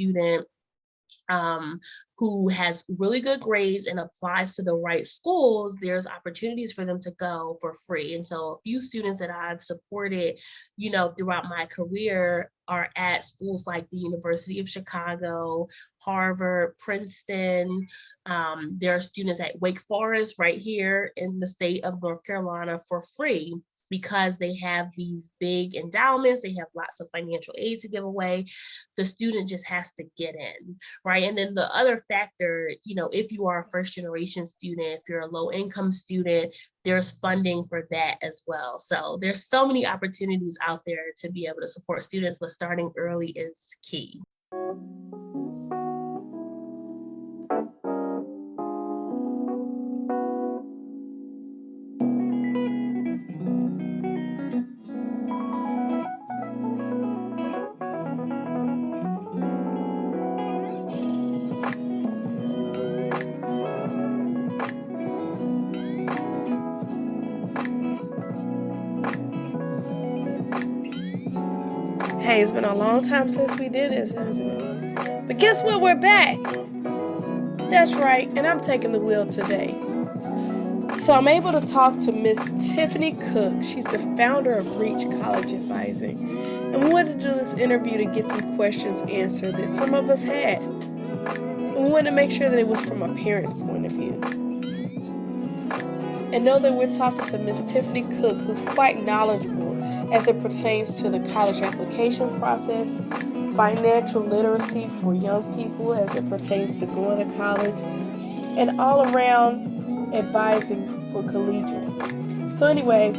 student who has really good grades and applies to the right schools, there's opportunities for them to go for free. And so a few students that I've supported, throughout my career are at schools like the University of Chicago, Harvard, Princeton. There are students at Wake Forest right here in the state of North Carolina for free, because they have these big endowments, they have lots of financial aid to give away. The student just has to get in, right? And then the other factor, if you are a first generation student, if you're a low income student, there's funding for that as well. So there's so many opportunities out there to be able to support students, but starting early is key. Hey, it's been a long time since we did this, hasn't it? But guess what? We're back. That's right, and I'm taking the wheel today. So I'm able to talk to Miss Tiffany Cook. She's the founder of Reach College Advising. And we wanted to do this interview to get some questions answered that some of us had. And we wanted to make sure that it was from a parent's point of view. And know that we're talking to Miss Tiffany Cook, who's quite knowledgeable as it pertains to the college application process, financial literacy for young people as it pertains to going to college, and all around advising for collegians. So anyway,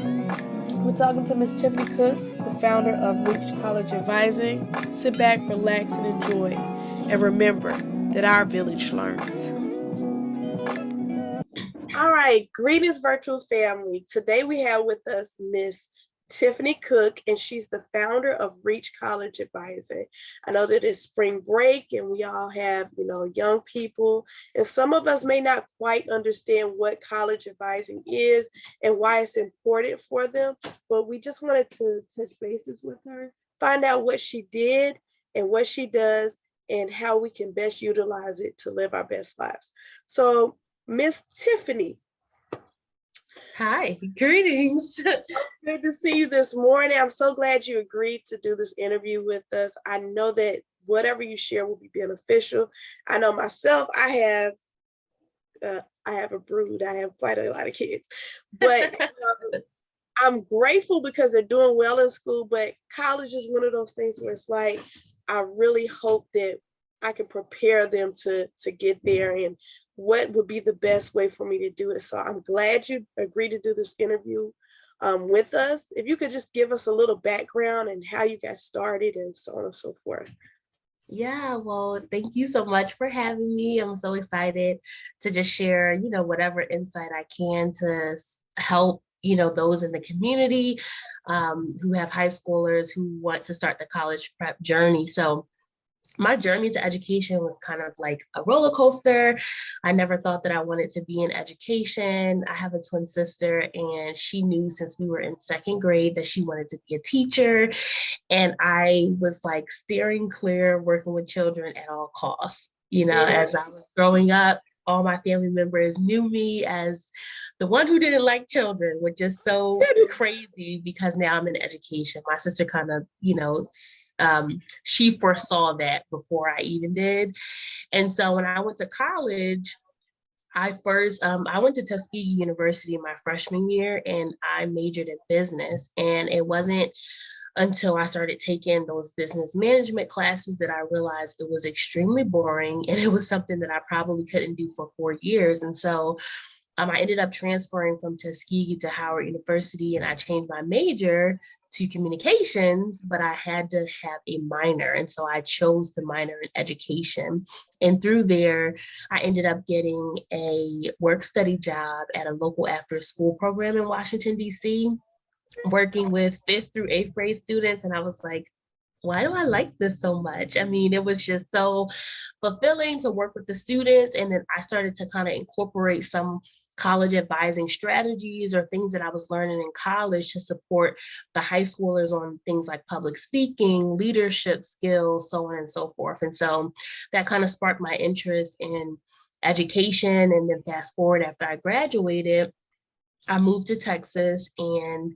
we're talking to Miss Tiffany Cook, the founder of Reach College Advising. Sit back, relax, and enjoy. And remember that our village learns. All right, greetings, virtual family. Today we have with us Miss Tiffany Cook, and she's the founder of Reach College Advising. I know that it's spring break and we all have, young people, and some of us may not quite understand what college advising is and why it's important for them, but we just wanted to touch bases with her, find out what she did and what she does and how we can best utilize it to live our best lives. So, Miss Tiffany. Hi, greetings. Good to see you this morning. I'm so glad you agreed to do this interview with us. I know that whatever you share will be beneficial. I know myself, I have a brood. I have quite a lot of kids, but I'm grateful because they're doing well in school, but college is one of those things where it's like, I really hope that I can prepare them to get there and what would be the best way for me to do it. So I'm glad you agreed to do this interview with us. If you could just give us a little background and how you got started and so on and so forth. Yeah, well, thank you so much for having me. I'm so excited to just share, whatever insight I can to help, those in the community who have high schoolers who want to start the college prep journey. So my journey to education was kind of like a roller coaster. I never thought that I wanted to be in education. I have a twin sister, and she knew since we were in second grade that she wanted to be a teacher. And I was like steering clear of working with children at all costs. As I was growing up, all my family members knew me as the one who didn't like children, which is so crazy because now I'm in education. My sister kind of, she foresaw that before I even did. And so when I went to college, I went to Tuskegee University my freshman year, and I majored in business. And it wasn't until I started taking those business management classes that I realized it was extremely boring, and it was something that I probably couldn't do for 4 years. And so I ended up transferring from Tuskegee to Howard University, and I changed my major to communications, but I had to have a minor. And so I chose the minor in education. And through there, I ended up getting a work study job at a local after school program in Washington, D.C., working with 5th through 8th grade students. And I was like, why do I like this so much? I mean, it was just so fulfilling to work with the students. And then I started to kind of incorporate some college advising strategies or things that I was learning in college to support the high schoolers on things like public speaking, leadership skills, so on and so forth. And so that kind of sparked my interest in education. And then fast forward, after I graduated, I moved to Texas and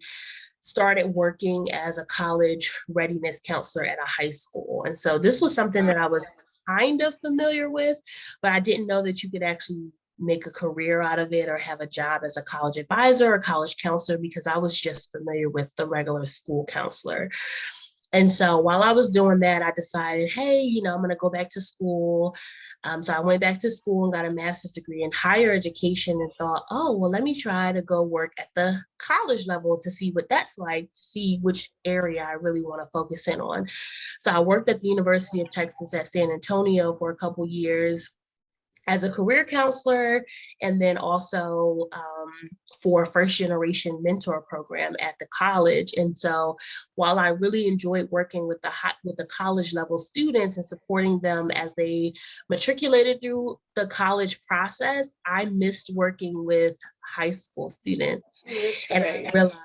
started working as a college readiness counselor at a high school. And so this was something that I was kind of familiar with, but I didn't know that you could actually make a career out of it or have a job as a college advisor or college counselor, because I was just familiar with the regular school counselor. And so while I was doing that, I decided, hey, I'm going to go back to school. So I went back to school and got a master's degree in higher education and thought, oh, well, let me try to go work at the college level to see what that's like, to see which area I really want to focus in on. So I worked at the University of Texas at San Antonio for a couple years as a career counselor, and then also for a first generation mentor program at the college. And so while I really enjoyed working with the college level students and supporting them as they matriculated through the college process, I missed working with high school students. And I realized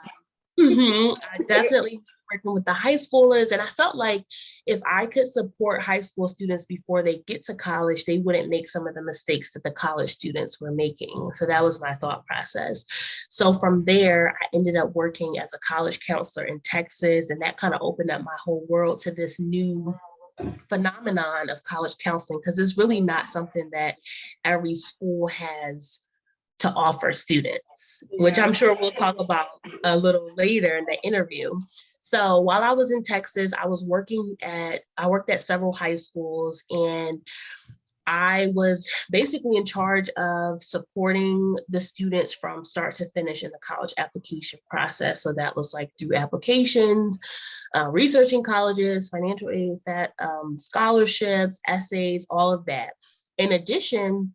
I definitely working with the high schoolers. And I felt like if I could support high school students before they get to college, they wouldn't make some of the mistakes that the college students were making. So that was my thought process. So from there, I ended up working as a college counselor in Texas. And that kind of opened up my whole world to this new phenomenon of college counseling, because it's really not something that every school has to offer students, which I'm sure we'll talk about a little later in the interview. So while I was in Texas, I worked at several high schools, and I was basically in charge of supporting the students from start to finish in the college application process. So that was like through applications, researching colleges, financial aid, scholarships, essays, all of that. In addition,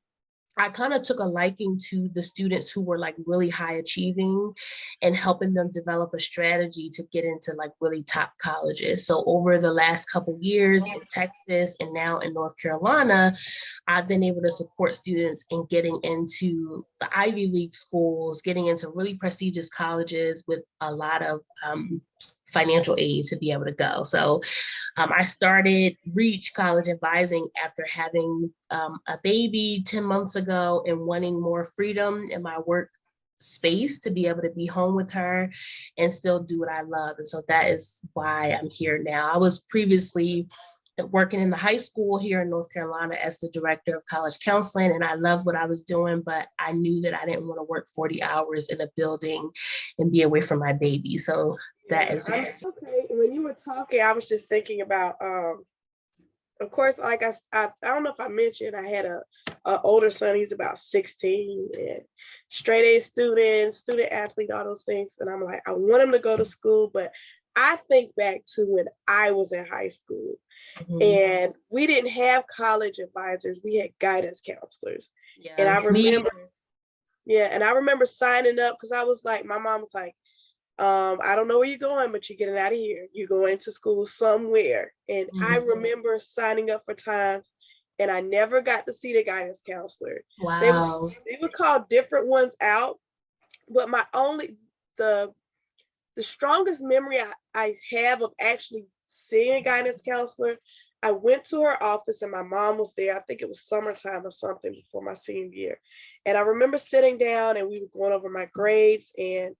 I kind of took a liking to the students who were like really high achieving and helping them develop a strategy to get into like really top colleges. So over the last couple of years in Texas and now in North Carolina, I've been able to support students in getting into the Ivy League schools, getting into really prestigious colleges with a lot of financial aid to be able to go. So I started Reach College Advising after having a baby 10 months ago and wanting more freedom in my work space to be able to be home with her and still do what I love. And so that is why I'm here now. I was previously working in the high school here in North Carolina as the director of college counseling, and I loved what I was doing, but I knew that I didn't want to work 40 hours in a building and be away from my baby. So that is okay. When you were talking, I was just thinking about of course, like I don't know if I mentioned, I had a older son. He's about 16 and straight A student athlete, all those things. And I'm like, I want him to go to school, but I think back to when I was in high school and we didn't have college advisors. We had guidance counselors. Yeah. And I remember signing up because I was like, my mom was like, I don't know where you're going, but you're getting out of here. You're going to school somewhere. And I remember signing up for times and I never got to see the guidance counselor. Wow. They would call different ones out, but the strongest memory I have of actually seeing a guidance counselor, I went to her office and my mom was there. I think it was summertime or something before my senior year. And I remember sitting down and we were going over my grades, and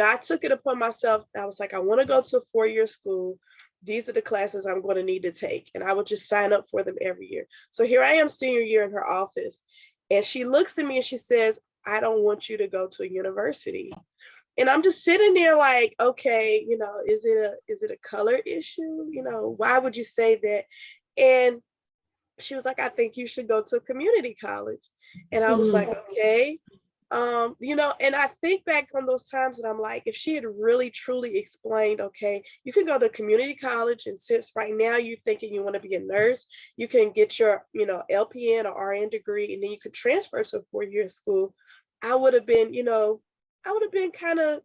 I took it upon myself. I was like, I want to go to a 4-year school. These are the classes I'm going to need to take. And I would just sign up for them every year. So here I am senior year in her office. And she looks at me and she says, I don't want you to go to a university. And I'm just sitting there like, okay, is it a color issue? Why would you say that? And she was like, I think you should go to a community college. And I was like, okay. And I think back on those times and I'm like, if she had really truly explained, okay, you can go to community college, and since right now you're thinking you want to be a nurse, you can get your, LPN or RN degree, and then you could transfer to a 4-year school, I would have been kind of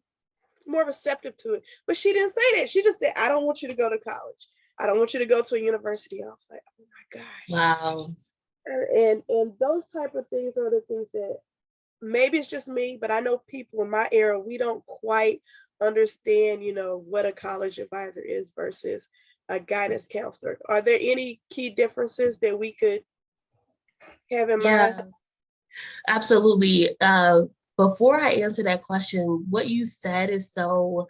more receptive to it. But she didn't say that. She just said, I don't want you to go to college. I don't want you to go to a university. And I was like, oh my gosh. Wow. And those type of things are the things that maybe it's just me, but I know people in my era, we don't quite understand, what a college advisor is versus a guidance counselor. Are there any key differences that we could have in mind? Yeah, absolutely. Before I answer that question, what you said is so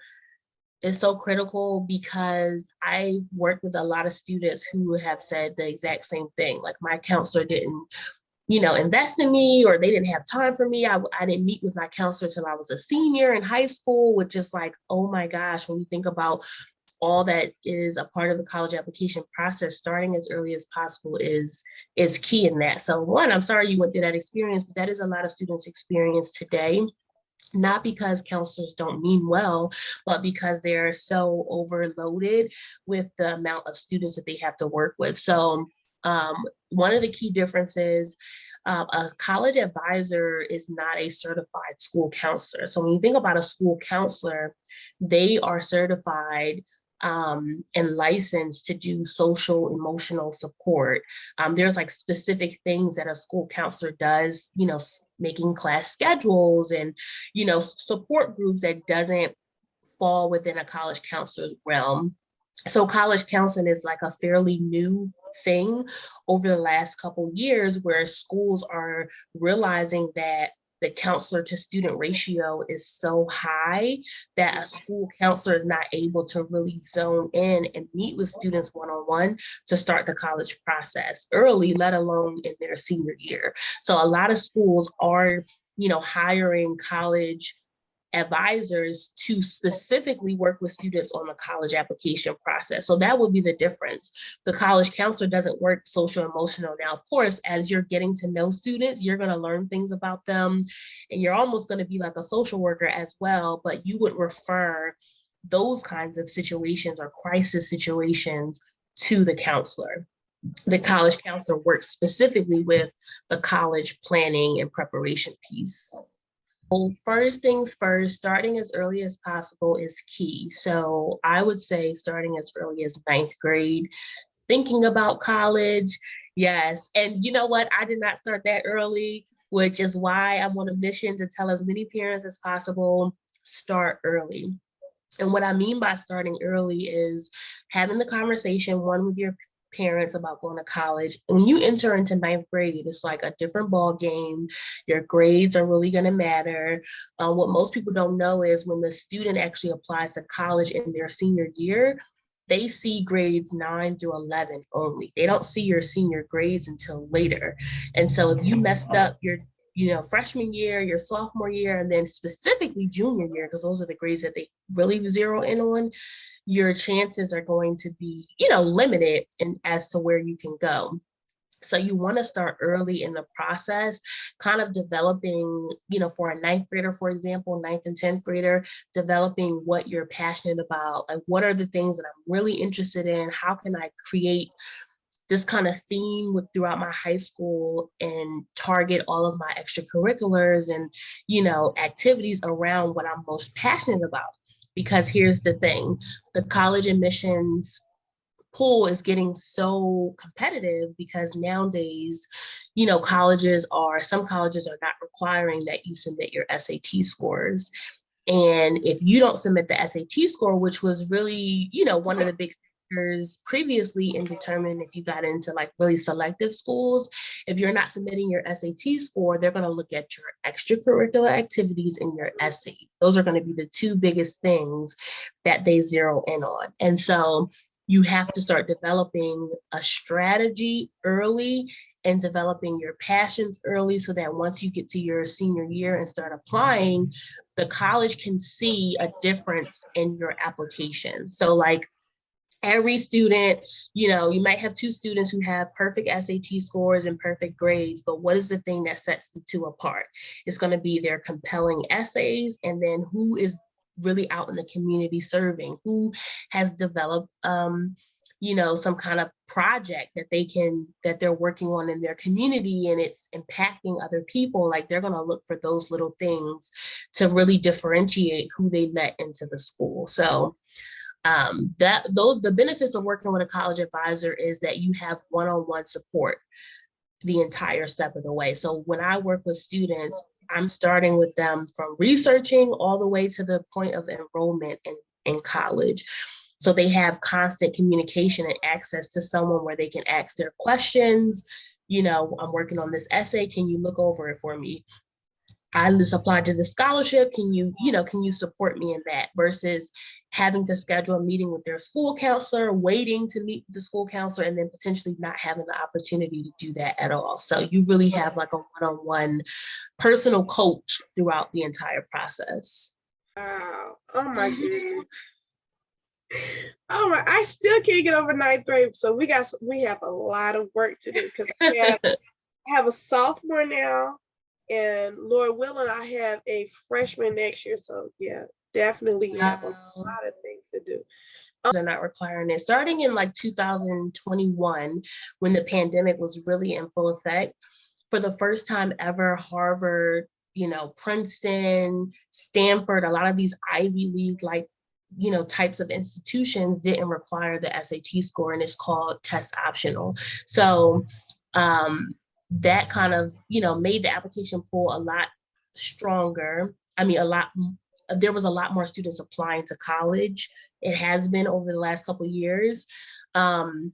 critical because I've worked with a lot of students who have said the exact same thing. Like my counselor didn't, invest in me, or they didn't have time for me. I didn't meet with my counselor till I was a senior in high school, which is like, oh my gosh, when you think about all that is a part of the college application process, starting as early as possible is key in that. So one, I'm sorry you went through that experience, but that is a lot of students' experience today, not because counselors don't mean well, but because they're so overloaded with the amount of students that they have to work with. So one of the key differences, a college advisor is not a certified school counselor. So when you think about a school counselor, they are certified and licensed to do social emotional support. There's like specific things that a school counselor does, making class schedules and, support groups that doesn't fall within a college counselor's realm. So college counseling is like a fairly new thing over the last couple years, where schools are realizing that the counselor to student ratio is so high that a school counselor is not able to really zone in and meet with students one-on-one to start the college process early, let alone in their senior year. So a lot of schools are, hiring college advisors to specifically work with students on the college application process. So that would be the difference. The college counselor doesn't work social emotional. Now, of course, as you're getting to know students, you're going to learn things about them, and you're almost going to be like a social worker as well, but you would refer those kinds of situations or crisis situations to the counselor. The college counselor works specifically with the college planning and preparation piece. Well, first things first, starting as early as possible is key. So I would say starting as early as ninth grade, thinking about college. Yes. And you know what? I did not start that early, which is why I'm on a mission to tell as many parents as possible, start early. And what I mean by starting early is having the conversation, one, with your parents about going to college. When you enter into ninth grade, it's like a different ball game. Your grades are really going to matter. What most people don't know is when the student actually applies to college in their senior year, they see grades 9 through 11 only. They don't see your senior grades until later. And so if you messed up your freshman year, your sophomore year, and then specifically junior year, because those are the grades that they really zero in on, your chances are going to be, limited in as to where you can go. So you want to start early in the process, kind of developing, for a ninth grader, for example, ninth and 10th grader, developing what you're passionate about. Like, what are the things that I'm really interested in? How can I create this kind of theme with throughout my high school and target all of my extracurriculars and, activities around what I'm most passionate about? Because here's the thing, the college admissions pool is getting so competitive because nowadays, some colleges are not requiring that you submit your SAT scores. And if you don't submit the SAT score, which was really, one of the big factors previously in determining if you got into like really selective schools, if you're not submitting your SAT score, they're going to look at your extracurricular activities and your essays. Those are going to be the two biggest things that they zero in on. And so you have to start developing a strategy early and developing your passions early so that once you get to your senior year and start applying, the college can see a difference in your application. So like every student, you might have two students who have perfect SAT scores and perfect grades, but what is the thing that sets the two apart? It's going to be their compelling essays, and then who is really out in the community serving, who has developed some kind of project that they're working on in their community and it's impacting other people. Like, they're going to look for those little things to really differentiate who they let into the school. So the benefits of working with a college advisor is that you have one-on-one support the entire step of the way. So when I work with students, I'm starting with them from researching all the way to the point of enrollment in college. So they have constant communication and access to someone where they can ask their questions. I'm working on this essay. Can you look over it for me? I just applied to the scholarship. Can you support me in that versus having to schedule a meeting with their school counselor, waiting to meet the school counselor, and then potentially not having the opportunity to do that at all. So you really have like a one-on-one personal coach throughout the entire process. Wow. Oh my goodness. Oh my, I still can't get over ninth grade. So we have a lot of work to do because I have a sophomore now, and Lord willing, I have a freshman next year. So yeah, definitely have a lot of things to do. They're not requiring it. Starting in like 2021, when the pandemic was really in full effect, for the first time ever, Harvard, Princeton, Stanford, a lot of these Ivy League like types of institutions didn't require the SAT score, and it's called test optional. So that kind of made the application pool a lot stronger. I mean, there was a lot more students applying to college. It has been over the last couple of years. And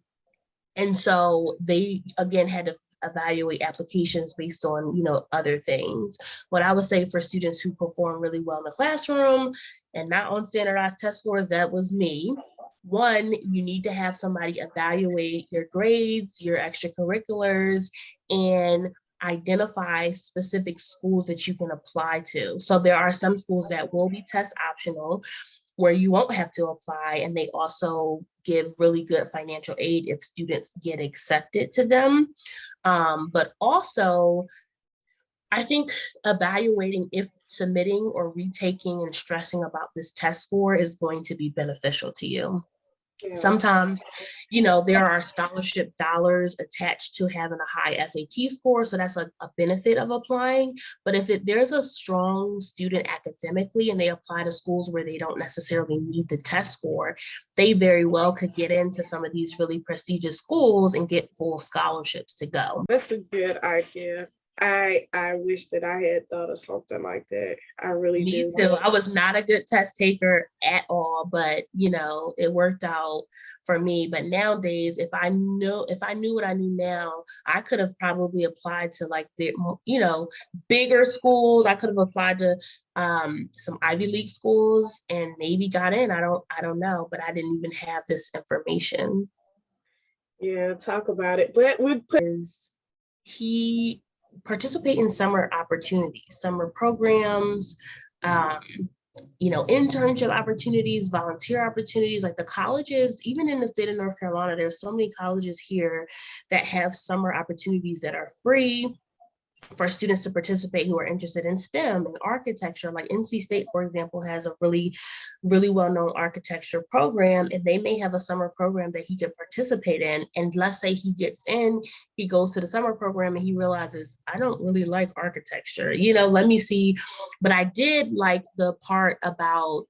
so they again had to evaluate applications based on other things. What I would say for students who perform really well in the classroom and not on standardized test scores, that was me. One, you need to have somebody evaluate your grades, your extracurriculars, and identify specific schools that you can apply to. So there are some schools that will be test optional where you won't have to apply, and they also give really good financial aid if students get accepted to them. But also, I think evaluating if submitting or retaking and stressing about this test score is going to be beneficial to you. Yeah. Sometimes, there are scholarship dollars attached to having a high SAT score. So that's a benefit of applying. But if there's a strong student academically and they apply to schools where they don't necessarily need the test score, they very well could get into some of these really prestigious schools and get full scholarships to go. That's a good idea. I wish that I had thought of something like that. I really do. Me too. I was not a good test taker at all, but it worked out for me. But nowadays, if I knew what I knew now, I could have probably applied to like the bigger schools. I could have applied to some Ivy League schools and maybe got in. I don't know, but I didn't even have this information. Yeah, talk about it. But he participate in summer opportunities, summer programs, internship opportunities, volunteer opportunities. Like the colleges, even in the state of North Carolina, there's so many colleges here that have summer opportunities that are free for students to participate who are interested in STEM and architecture. Like NC State, for example, has a really, really well-known architecture program, and they may have a summer program that he could participate in. And let's say he gets in, he goes to the summer program and he realizes, I don't really like architecture, let me see. But I did like the part about,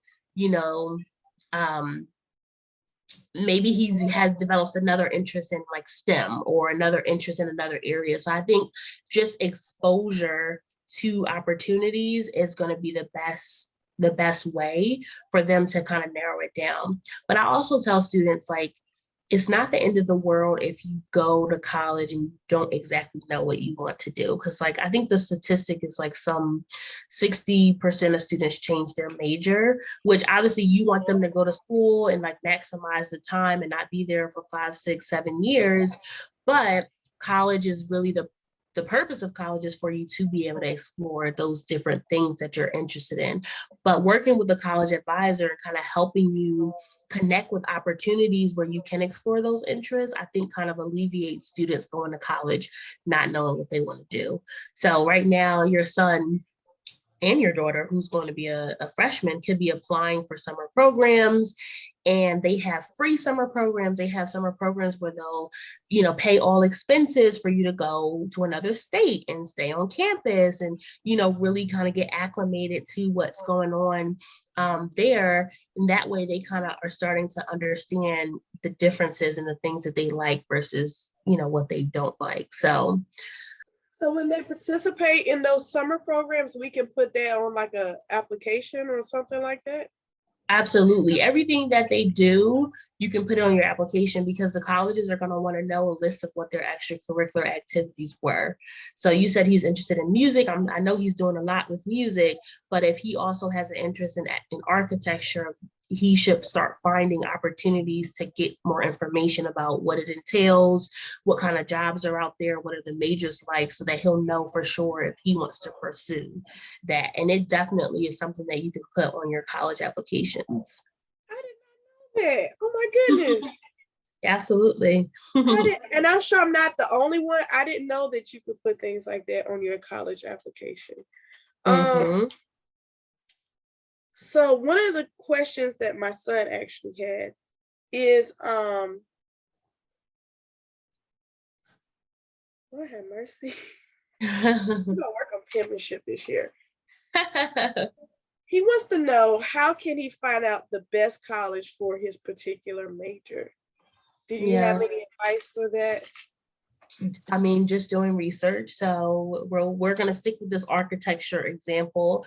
maybe he has developed another interest in like STEM or another interest in another area. So I think just exposure to opportunities is going to be the best way for them to kind of narrow it down. But I also tell students, like, it's not the end of the world if you go to college and you don't exactly know what you want to do. Because like I think the statistic is like some 60% of students change their major, which obviously you want them to go to school and like maximize the time and not be there for 5, 6, 7 years. But college is really the purpose of college is for you to be able to explore those different things that you're interested in. But working with a college advisor and kind of helping you connect with opportunities where you can explore those interests, I think kind of alleviates students going to college not knowing what they want to do. So right now, your son and your daughter, who's going to be a freshman, could be applying for summer programs, and they have free summer programs. They have summer programs where they'll, pay all expenses for you to go to another state and stay on campus and, really kind of get acclimated to what's going on there. And that way they kind of are starting to understand the differences and the things that they like versus, what they don't like. So So when they participate in those summer programs, we can put that on like a application or something like that. Absolutely. Everything that they do, you can put it on your application because the colleges are going to want to know a list of what their extracurricular activities were. So you said he's interested in music. I know he's doing a lot with music, but if he also has an interest in architecture, he should start finding opportunities to get more information about what it entails, what kind of jobs are out there, what are the majors like, so that he'll know for sure if he wants to pursue that. And it definitely is something that you can put on your college applications. I did not know that. Oh my goodness. Absolutely. And I'm sure I'm not the only one. I didn't know that you could put things like that on your college application. Mm-hmm. So one of the questions that my son actually had is, Lord have mercy. I'm gonna work on penmanship this year. He wants to know, how can he find out the best college for his particular major? Do you have any advice for that? I mean, just doing research. So we're going to stick with this architecture example.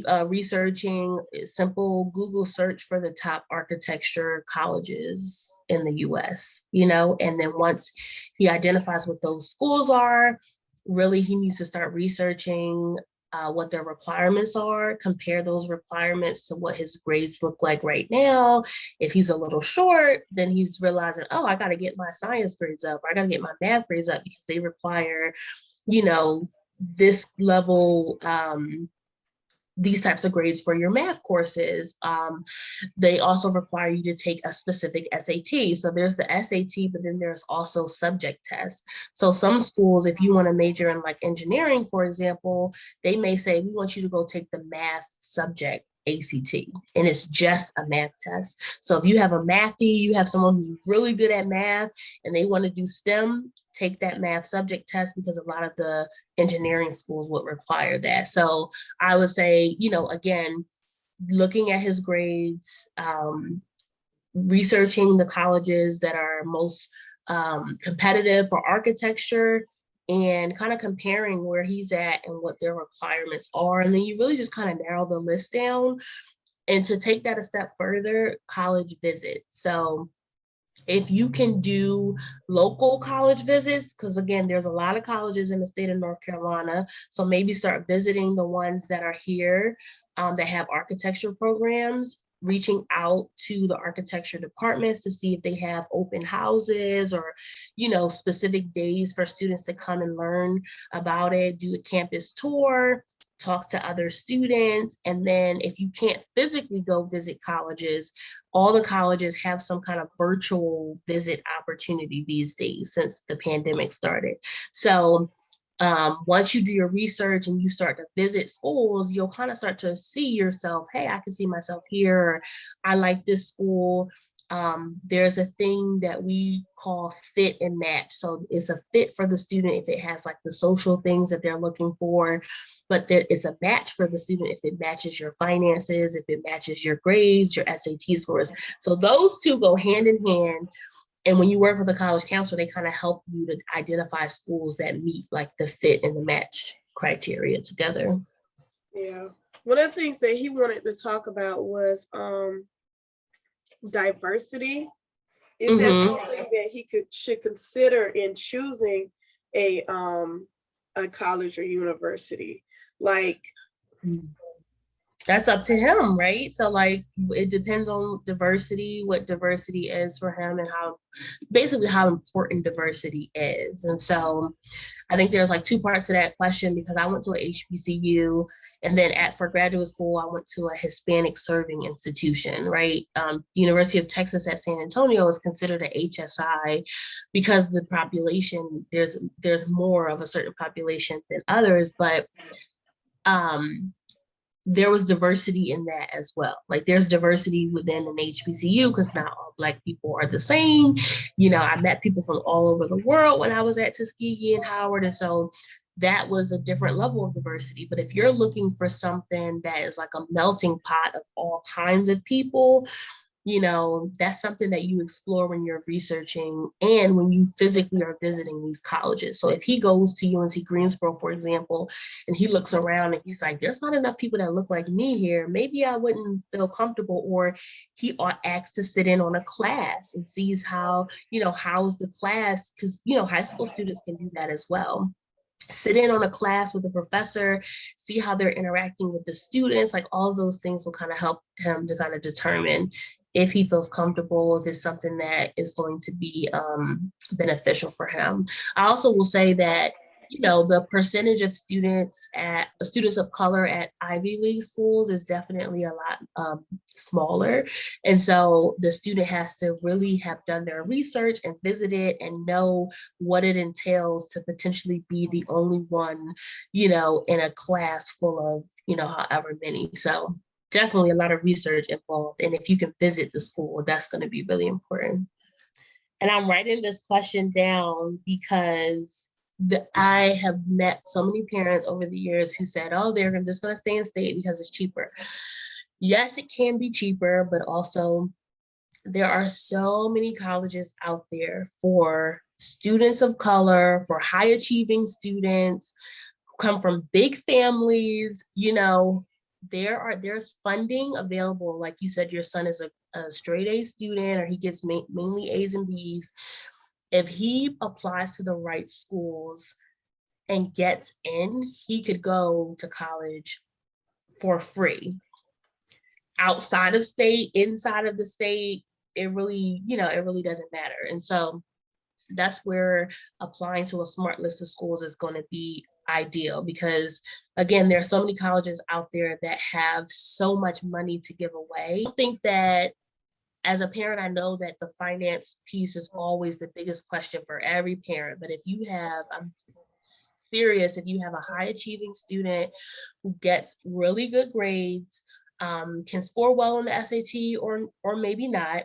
Researching simple Google search for the top architecture colleges in the US, and then once he identifies what those schools are, really he needs to start researching what their requirements are, compare those requirements to what his grades look like right now. If he's a little short, then he's realizing, oh, I got to get my science grades up, or I got to get my math grades up because they require, this level, these types of grades for your math courses. They also require you to take a specific SAT. So there's the SAT, but then there's also subject tests. So some schools, if you want to major in like engineering, for example, they may say, we want you to go take the math subject ACT, and it's just a math test. So if you have a mathy, you have someone who's really good at math and they want to do STEM, take that math subject test, because a lot of the engineering schools would require that. So I would say, again, looking at his grades, researching the colleges that are most competitive for architecture, and kind of comparing where he's at and what their requirements are. And then you really just kind of narrow the list down. And to take that a step further, college visits. So if you can do local college visits, because again, there's a lot of colleges in the state of North Carolina, so maybe start visiting the ones that are here that have architecture programs, reaching out to the architecture departments to see if they have open houses or, specific days for students to come and learn about it, do a campus tour, talk to other students. And then if you can't physically go visit colleges, all the colleges have some kind of virtual visit opportunity these days since the pandemic started. So once you do your research and you start to visit schools, you'll kind of start to see yourself, hey, I can see myself here, or I like this school. There's a thing that we call fit and match. So it's a fit for the student if it has like the social things that they're looking for, but that it's a match for the student if it matches your finances, if it matches your grades, your SAT scores. So those two go hand in hand. And when you work with a college counselor, they kind of help you to identify schools that meet like the fit and the match criteria together. Yeah. One of the things that he wanted to talk about was diversity. Is that something that he should consider in choosing a college or university? Like, that's up to him, right? So like it depends on diversity, what diversity is for him, and how important diversity is. And so I think there's like two parts to that question, because I went to a HBCU, and then for graduate school, I went to a Hispanic serving institution, right? University of Texas at San Antonio is considered a HSI because the population, there's more of a certain population than others, but there was diversity in that as well. Like there's diversity within an HBCU because not all Black people are the same. I met people from all over the world when I was at Tuskegee and Howard. And so that was a different level of diversity. But if you're looking for something that is like a melting pot of all kinds of people, that's something that you explore when you're researching and when you physically are visiting these colleges. So if he goes to UNC Greensboro, for example, and he looks around and he's like, there's not enough people that look like me here, maybe I wouldn't feel comfortable. Or he asked to sit in on a class and sees how, how's the class, because, high school students can do that as well. Sit in on a class with a professor, see how they're interacting with the students. Like, all of those things will kind of help him to kind of determine if he feels comfortable, if it's something that is going to be beneficial for him. I also will say that, the percentage of students of color at Ivy League schools is definitely a lot smaller. And so the student has to really have done their research and visited and know what it entails to potentially be the only one, in a class full of, however many. So definitely a lot of research involved. And if you can visit the school, that's going to be really important. And I'm writing this question down because I have met so many parents over the years who said, oh, they're just going to stay in state because it's cheaper. Yes, it can be cheaper, but also there are so many colleges out there for students of color, for high achieving students who come from big families. There's funding available. Like you said, your son is a straight A student, or he gets mainly A's and B's. If he applies to the right schools and gets in, he could go to college for free. Outside of state, inside of the state, it really doesn't matter. And so that's where applying to a smart list of schools is going to be ideal, because again, there are so many colleges out there that have so much money to give away. I think that as a parent, I know that the finance piece is always the biggest question for every parent. But I'm serious, if you have a high achieving student who gets really good grades, can score well on the SAT, or maybe not,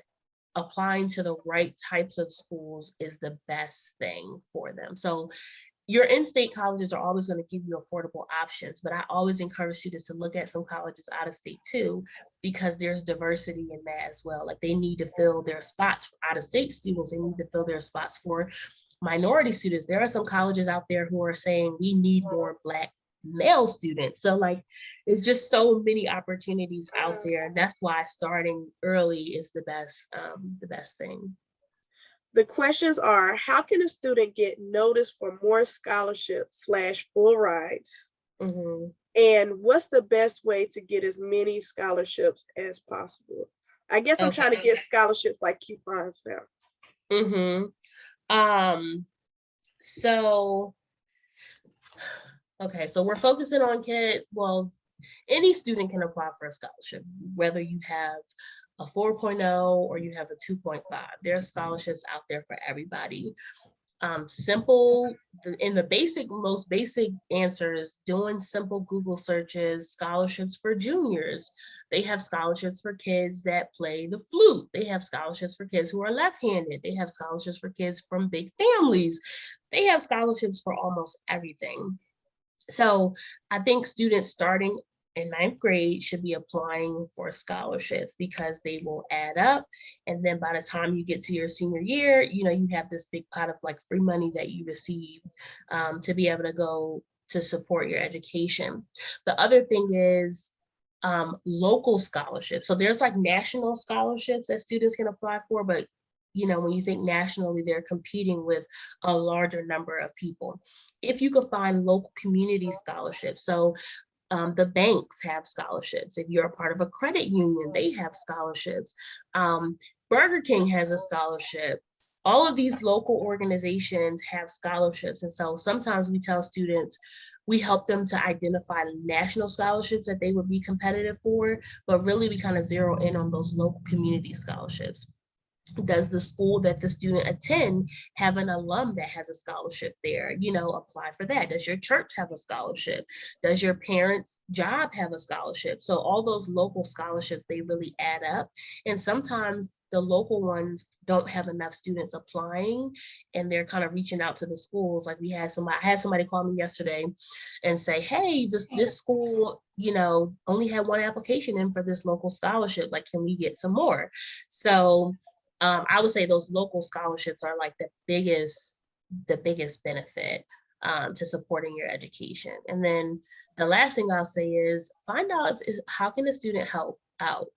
applying to the right types of schools is the best thing for them. So your in-state colleges are always going to give you affordable options, but I always encourage students to look at some colleges out of state too, because there's diversity in that as well. Like, they need to fill their spots for out-of-state students. They need to fill their spots for minority students. There are some colleges out there who are saying we need more Black male students. So like, it's just so many opportunities out there. And that's why starting early is the best thing. The questions are, how can a student get noticed for more scholarships / full rides? Mm-hmm. And what's the best way to get as many scholarships as possible? I guess I'm trying to get scholarships like coupons now. Mm-hmm. So, okay, so we're focusing on any student can apply for a scholarship, whether you have a 4.0 or you have a 2.5. There are scholarships out there for everybody. In the most basic answers, doing simple Google searches, scholarships for juniors. They have scholarships for kids that play the flute. They have scholarships for kids who are left-handed. They have scholarships for kids from big families. They have scholarships for almost everything. So I think students starting in ninth grade should be applying for scholarships, because they will add up. And then by the time you get to your senior year, you have this big pot of like free money that you receive to be able to go to support your education. The other thing is local scholarships. So there's like national scholarships that students can apply for, but when you think nationally, they're competing with a larger number of people. If you could find local community scholarships, so the banks have scholarships. If you're a part of a credit union, they have scholarships. Burger King has a scholarship. All of these local organizations have scholarships. And so sometimes we tell students, we help them to identify national scholarships that they would be competitive for, but really we kind of zero in on those local community scholarships. Does the school that the student attend have an alum that has a scholarship there? Apply for that. Does your church have a scholarship? Does your parents' job have a scholarship? So all those local scholarships, they really add up. And sometimes the local ones don't have enough students applying, and they're kind of reaching out to the schools. Like I had somebody call me yesterday and say, hey, this school, only had one application in for this local scholarship. Like, can we get some more? So I would say those local scholarships are like the biggest benefit to supporting your education. And then the last thing I'll say is find out how can a student help out.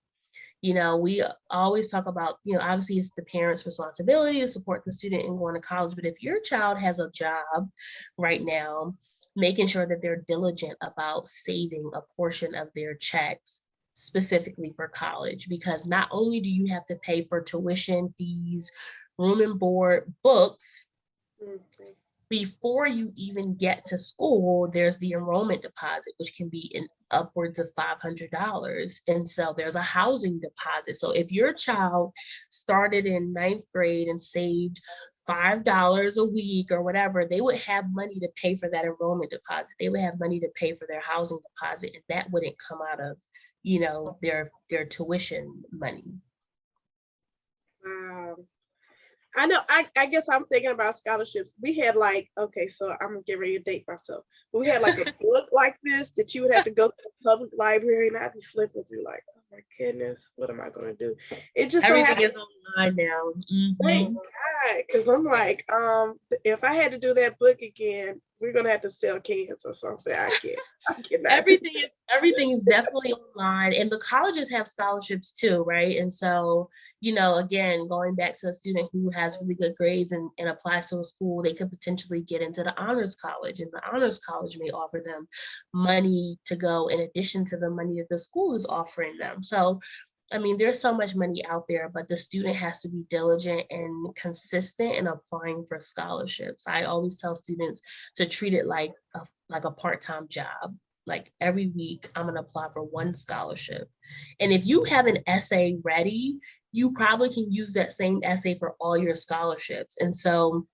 We always talk about, obviously it's the parents' responsibility to support the student in going to college, but if your child has a job right now, making sure that they're diligent about saving a portion of their checks specifically for college, because not only do you have to pay for tuition fees, room and board, books, before you even get to school, there's the enrollment deposit, which can be in upwards of $500. And so there's a housing deposit. So if your child started in ninth grade and saved $5 a week or whatever, they would have money to pay for that enrollment deposit. They would have money to pay for their housing deposit, and that wouldn't come out of, their tuition money. Wow. I know. I guess I'm thinking about scholarships. We had okay, so I'm gonna get ready to date myself. We had a book like this that you would have to go to the public library, and I'd be flipping through oh my goodness, what am I gonna do? It just everything is online now. Thank God, because I'm if I had to do that book again, we're gonna have to sell cans or something. I cannot. Everything is definitely online, and the colleges have scholarships too, right? And so, again, going back to a student who has really good grades and applies to a school, they could potentially get into the honors college, and the honors college may offer them money to go in addition to the money that the school is offering them. So there's so much money out there, but the student has to be diligent and consistent in applying for scholarships. I always tell students to treat it like a part-time job. Like every week, I'm going to apply for one scholarship. And if you have an essay ready, you probably can use that same essay for all your scholarships. And so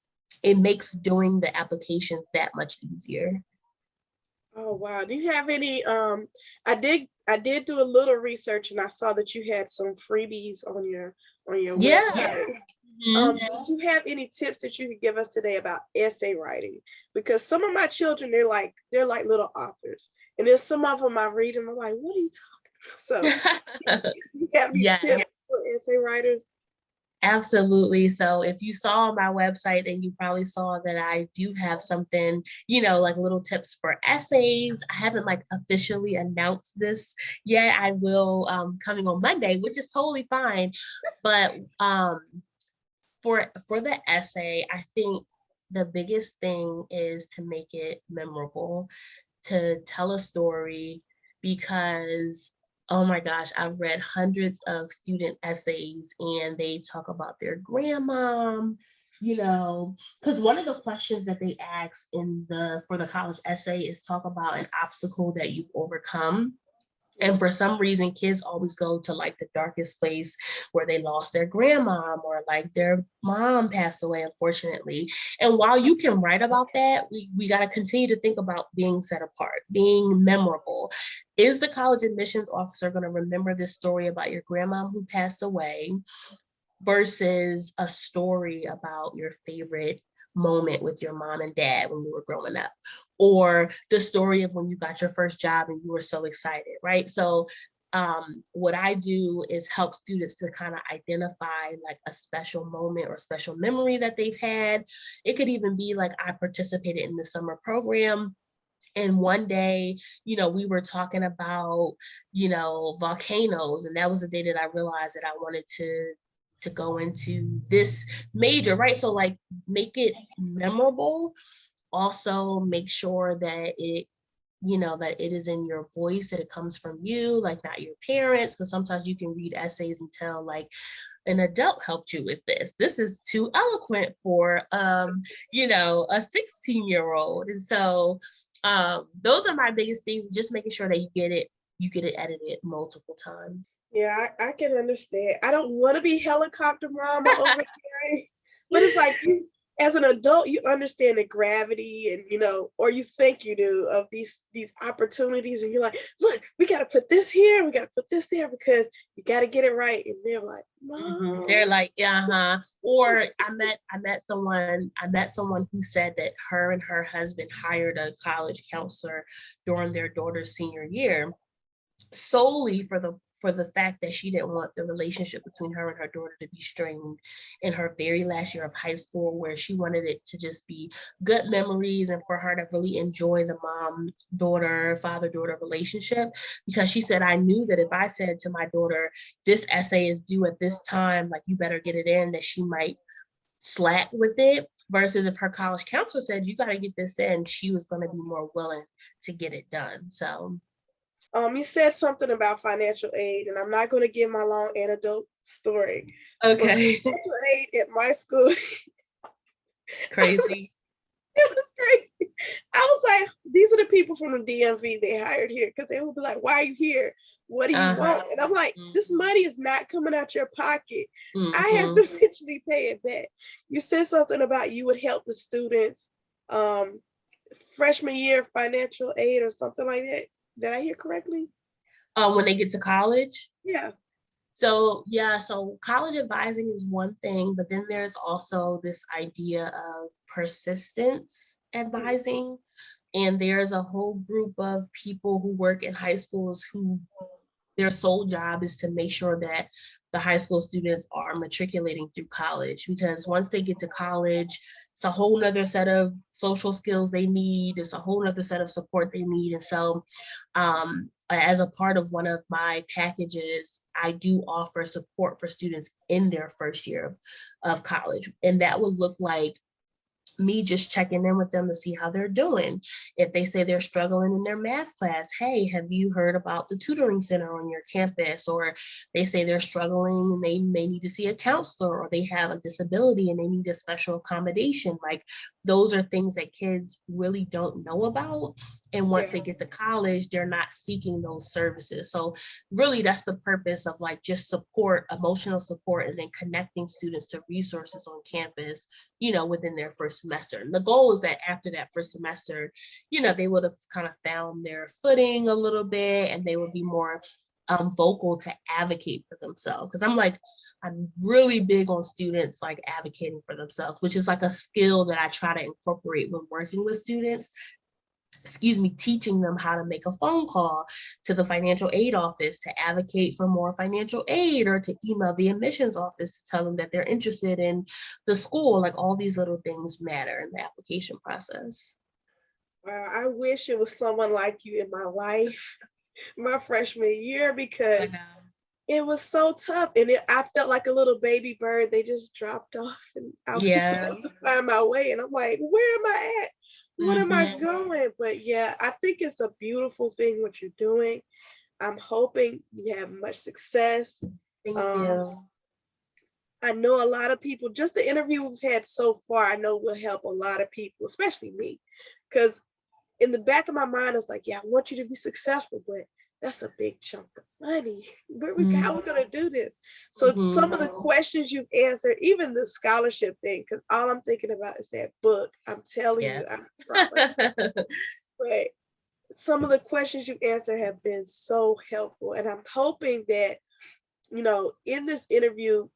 it makes doing the applications that much easier. Oh wow. Do you have any I did do a little research and I saw that you had some freebies on your website. Did you have any tips that you could give us today about essay writing? Because some of my children, they're like little authors. And then some of them I read and I'm like, what are you talking about? So you have any tips for essay writers? Absolutely. So if you saw on my website, then you probably saw that I do have something, like little tips for essays. I haven't officially announced this yet. I will coming on Monday, which is totally fine. But for the essay, I think the biggest thing is to make it memorable, to tell a story, because oh my gosh, I've read hundreds of student essays and they talk about their grandmom, because one of the questions that they ask for the college essay is talk about an obstacle that you've overcome. And for some reason, kids always go to the darkest place where they lost their grandmom or their mom passed away, unfortunately. And while you can write about that, we got to continue to think about being set apart, being memorable. Is the college admissions officer going to remember this story about your grandmom who passed away versus a story about your favorite moment with your mom and dad when you were growing up, or the story of when you got your first job and you were so excited, right? So what I do is help students to kind of identify a special moment or special memory that they've had. It could even be I participated in the summer program, and one day, we were talking about, volcanoes. And that was the day that I realized that I wanted to go into this major, right? So make it memorable. Also make sure that that it is in your voice, that it comes from you, not your parents. Because sometimes you can read essays and tell an adult helped you with this. This is too eloquent for a 16-year-old. And so those are my biggest things, just making sure that you get it edited multiple times. Yeah, I can understand. I don't want to be helicopter mama over here, but it's like you, as an adult, you understand the gravity and or you think you do of these opportunities, and you're like, look, we got to put this here, we got to put this there because you got to get it right. And they're like, They're Mom. like, uh-huh. Or I met someone who said that her and her husband hired a college counselor during their daughter's senior year solely for the fact that she didn't want the relationship between her and her daughter to be strained in her very last year of high school, where she wanted it to just be good memories and for her to really enjoy the mom daughter father daughter relationship. Because she said, I knew that if I said to my daughter, this essay is due at this time, like you better get it in, that she might slack with it, versus if her college counselor said you got to get this in, she was going to be more willing to get it done. So You said something about financial aid, and I'm not going to give my long anecdote story, but okay. financial aid at my school, Crazy. it was crazy. I was like, these are the people from the DMV they hired here, because they would be like, why are you here? What do you Uh-huh. want? And I'm like, this Mm-hmm. money is not coming out your pocket. I have to Mm-hmm. eventually pay it back. You said something about you would help the students um, freshman year financial aid or something like that. Did I hear correctly? When they get to college. Yeah. So yeah, so college advising is one thing, but then there's also this idea of persistence advising. And there's a whole group of people who work in high schools who their sole job is to make sure that the high school students are matriculating through college, because once they get to college, it's a whole nother set of social skills they need. It's a whole nother set of support they need. And so as a part of one of my packages, I do offer support for students in their first year of college. And that would look like me just checking in with them to see how they're doing. If they say they're struggling in their math class, hey, have you heard about the tutoring center on your campus? Or they say they're struggling and they may need to see a counselor, or they have a disability and they need a special accommodation. Like those are things that kids really don't know about. And once Yeah. they get to college, they're not seeking those services. So really that's the purpose of like just support, emotional support, and then connecting students to resources on campus, within their first semester. And the goal is that after that first semester, they would have kind of found their footing a little bit, and they would be more vocal to advocate for themselves. Because I'm really big on students like advocating for themselves, which is like a skill that I try to incorporate when working with students. Teaching them how to make a phone call to the financial aid office to advocate for more financial aid, or to email the admissions office to tell them that they're interested in the school. Like all these little things matter in the application process. Wow, I wish it was someone like you in my life my freshman year, I because know. it was so tough, and I felt like a little baby bird. They just dropped off, and I was just Yeah. supposed to find my way. And I'm like, where am I at? What am I Mm-hmm. going? But yeah, I think it's a beautiful thing what you're doing. I'm hoping you have much success. Thank Um, you. I know a lot of people, just the interview we've had so far, I know will help a lot of people, especially me. Because in the back of my mind, it's like, yeah, I want you to be successful, but that's a big chunk of money. How are we gonna do this? So some of the Mm-hmm. questions you've answered, even the scholarship thing, because all I'm thinking about is that book. I'm telling Yeah. you, I promise. But some of the questions you've answered have been so helpful. And I'm hoping that, in this interview,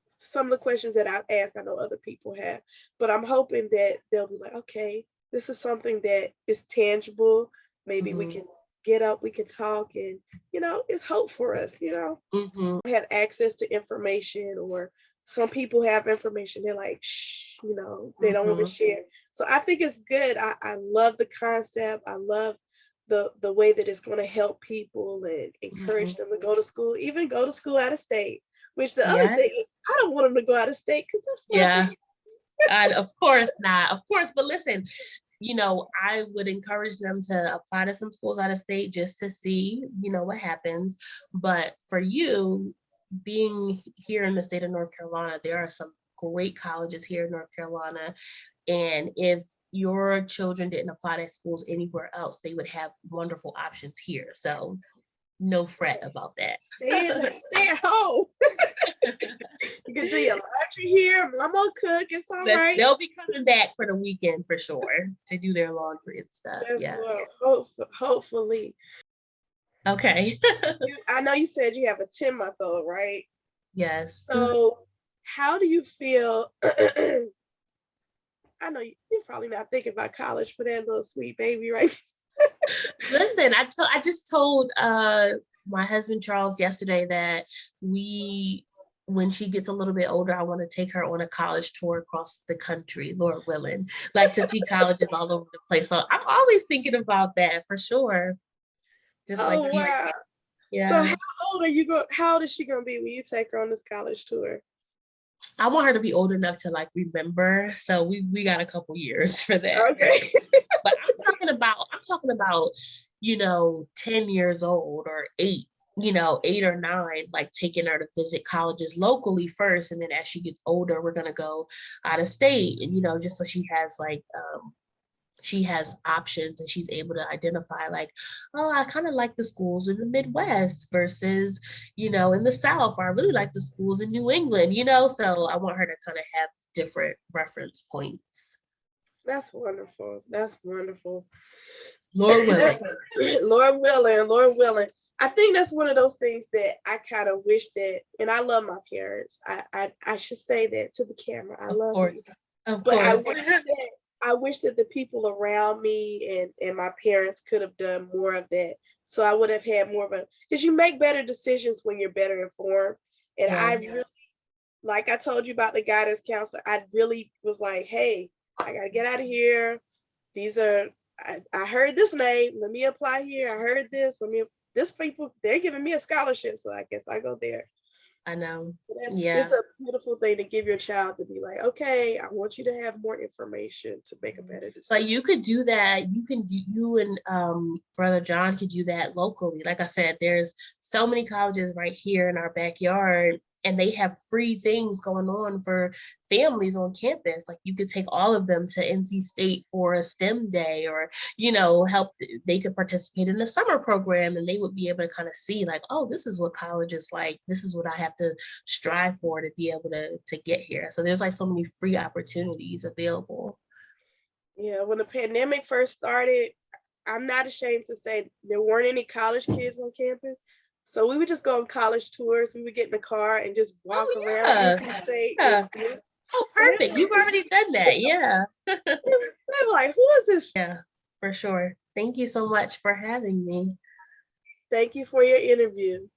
some of the questions that I've asked, I know other people have, but I'm hoping that they'll be like, okay, this is something that is tangible. Maybe we Mm-hmm. can get up, we can talk, and, it's hope for us, Mm-hmm. have access to information, or some people have information. They're like, shh, they don't want to Mm-hmm. share. So I think it's good. I love the concept. I love the way that it's going to help people and Mm-hmm. encourage them to go to school, even go to school out of state. Which the other Yes. thing, I don't want them to go out of state because that's my Yeah. baby. And of course not. Of course. But listen, I would encourage them to apply to some schools out of state just to see, what happens. But for you, being here in the state of North Carolina, there are some great colleges here in North Carolina. And if your children didn't apply to schools anywhere else, they would have wonderful options here. So no fret about that. Stay at home. You can do your laundry here. Mama will cook. It's all right. They'll be coming back for the weekend for sure to do their laundry and stuff. Yes, Yeah. well, hopefully. Okay. I know you said you have a 10-month-old, right? Yes. So how do you feel? I know you're probably not thinking about college for that little sweet baby, right? Listen, I just told my husband Charles yesterday that when she gets a little bit older, I want to take her on a college tour across the country, Lord willing, like to see colleges all over the place. So I'm always thinking about that for sure. Just like, Oh wow. yeah. So how old is she gonna be when you take her on this college tour? I want her to be old enough to like remember. So we got a couple years for that. Okay. But I'm talking about, 10 years old or 8, 8 or 9, like taking her to visit colleges locally first. And then as she gets older, we're gonna go out of state. And, just so she has options and she's able to identify like, oh, I kind of like the schools in the Midwest versus, in the South, or I really like the schools in New England, so I want her to kind of have different reference points. That's wonderful. That's wonderful. Lord willing. Lord willing, Lord willing. I think that's one of those things that I kind of wish that, and I love my parents. I should say that to the camera. I love you. Of but course. I wish that the people around me and my parents could have done more of that. So I would have had more of because you make better decisions when you're better informed. And I really, like I told you about the guidance counselor, I really was like, hey, I got to get out of here. I heard this name. Let me apply here. I heard this people, they're giving me a scholarship. So I guess I go there. I know. It's a beautiful thing to give your child to be like, okay, I want you to have more information to make a better decision. But you could do that. You and Brother John could do that locally. Like I said, there's so many colleges right here in our backyard, and they have free things going on for families on campus. Like you could take all of them to NC State for a STEM day, or, they could participate in the summer program, and they would be able to kind of see like, oh, this is what college is like. This is what I have to strive for to be able to get here. So there's like so many free opportunities available. Yeah, when the pandemic first started, I'm not ashamed to say there weren't any college kids on campus. So we would just go on college tours. We would get in the car and just walk around NC State. Yeah. Oh, perfect. You've already done that. Yeah. I'm like, who is this? Yeah, for sure. Thank you so much for having me. Thank you for your interview.